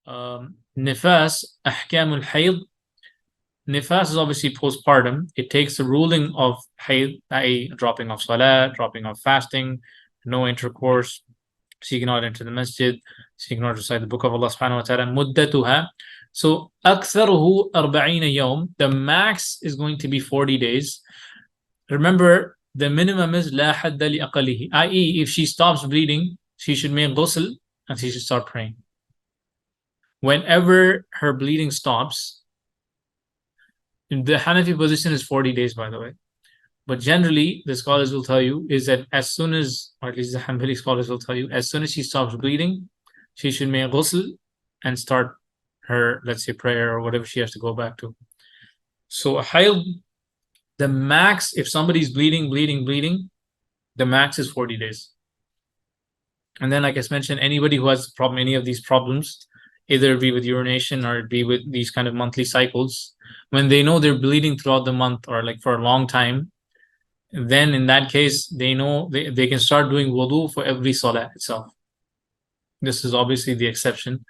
Nifas, ahkam al-hayd. Nifas is obviously postpartum. It takes the ruling of hayd, i.e., dropping off salah, dropping off fasting, no intercourse, she cannot enter the masjid, she cannot recite the book of Allah subhanahu wa ta'ala. Muddatuha. So, أكثره 40 يوم. The max is going to be 40 days. Remember, the minimum is لا حد لأقله, i.e., if she stops bleeding, she should make ghusl and she should start praying. Whenever her bleeding stops, the Hanafi position is 40 days, by the way. But generally, the scholars will tell you is that as soon as, or at least the Hanbali scholars will tell you, as soon as she stops bleeding, she should make ghusl and start her, let's say, prayer or whatever she has to go back to. So a hayd, the max, if somebody's bleeding, the max is 40 days. And then, like I mentioned, anybody who has problem, any of these problems, either it be with urination or it be with these kind of monthly cycles, when they know they're bleeding throughout the month or like for a long time, then in that case, they know they can start doing wudu for every salah itself. This is obviously the exception,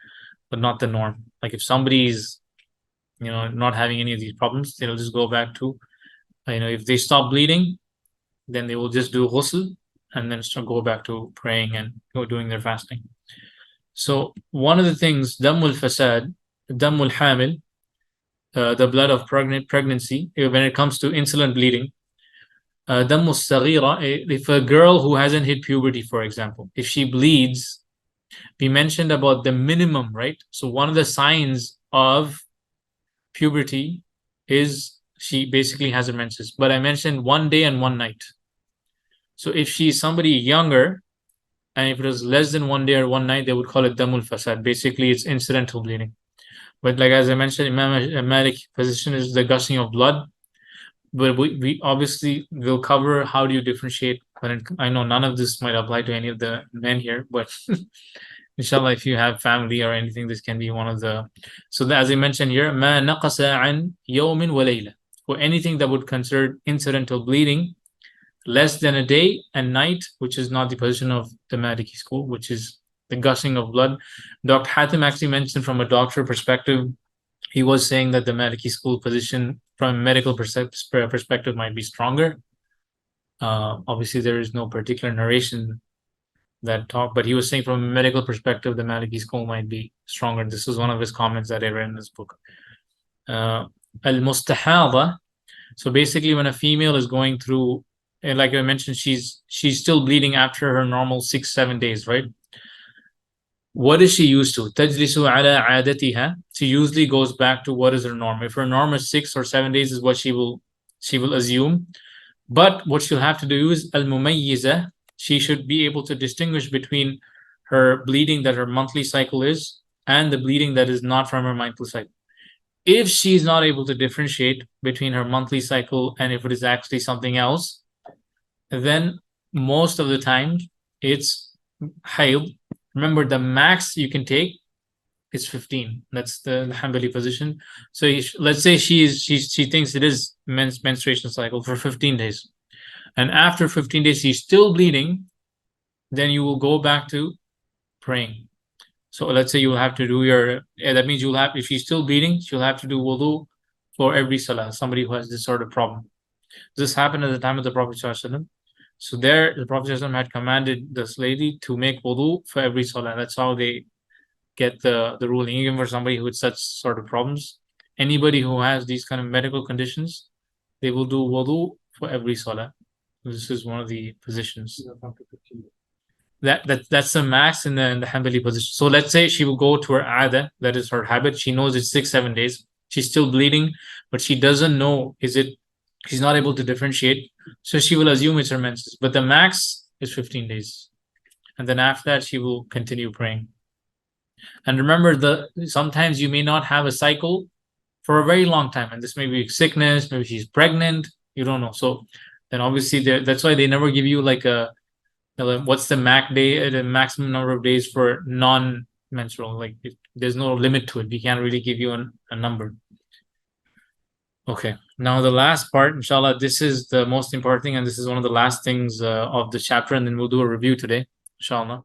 but not the norm. Like if somebody's, not having any of these problems, they'll just go back to, if they stop bleeding, then they will just do ghusl and then go back to praying and go doing their fasting. So one of the things, damul fasad, damul hamil, the blood of pregnancy, when it comes to insulin bleeding, damul saghira, if a girl who hasn't hit puberty, for example, if she bleeds, we mentioned about the minimum, right? So one of the signs of puberty is she basically has her menses. But I mentioned 1 day and 1 night. So if she's somebody younger, and if it was less than 1 day or 1 night, they would call it damul fasad. Basically, it's incidental bleeding. But like as I mentioned, Imam Malik position is the gushing of blood. But we obviously will cover how do you differentiate. I know none of this might apply to any of the men here, but inshallah, if you have family or anything, this can be one of the. So as I mentioned here, ما نقص عن يوم وليلة. For anything that would consider incidental bleeding, less than a day and night, which is not the position of the Maliki school, which is the gushing of blood. Dr. Hatim actually mentioned from a doctor perspective, he was saying that the Maliki school position from a medical perspective might be stronger. Obviously, there is no particular narration that talk, but he was saying from a medical perspective, the Maliki school might be stronger. This is one of his comments that I read in this book. Al-Mustahada. So basically, when a female is going through, and like I mentioned, she's still bleeding after her normal 6-7 days, right? What is she used to? تجلس على عادتها. She usually goes back to what is her norm. If her norm is 6 or 7 days, is what she will assume. But what she'll have to do is al-mumayyiza. She should be able to distinguish between her bleeding that her monthly cycle is and the bleeding that is not from her monthly cycle. If she's not able to differentiate between her monthly cycle and if it is actually something else, then most of the time it's hayd. Remember, the max you can take is 15. That's the Hanbali position. So let's say she thinks it is menstruation cycle for 15 days. And after 15 days, she's still bleeding, then you will go back to praying. So let's say you will have to do that means you'll have, if she's still bleeding, she'll have to do wudu for every salah, somebody who has this sort of problem. This happened at the time of the Prophet ﷺ. So there, the Prophet ﷺ had commanded this lady to make wudu for every salah. That's how they get the ruling, even for somebody with such sort of problems. Anybody who has these kind of medical conditions, they will do wudu for every salah. This is one of the positions. That's the max in the Hanbali position. So let's say she will go to her aada, that is her habit. She knows it's 6-7 days. She's still bleeding, but she doesn't know she's not able to differentiate. So she will assume it's her menses. But the max is 15 days. And then after that, she will continue praying. And remember, sometimes you may not have a cycle for a very long time. And this may be sickness, maybe she's pregnant, you don't know. So then obviously that's why they never give you like what's the maximum number of days for non-menstrual. Like there's no limit to it. We can't really give you a number. Okay, now the last part, inshallah, this is the most important thing, and this is one of the last things of the chapter, and then we'll do a review today, inshallah.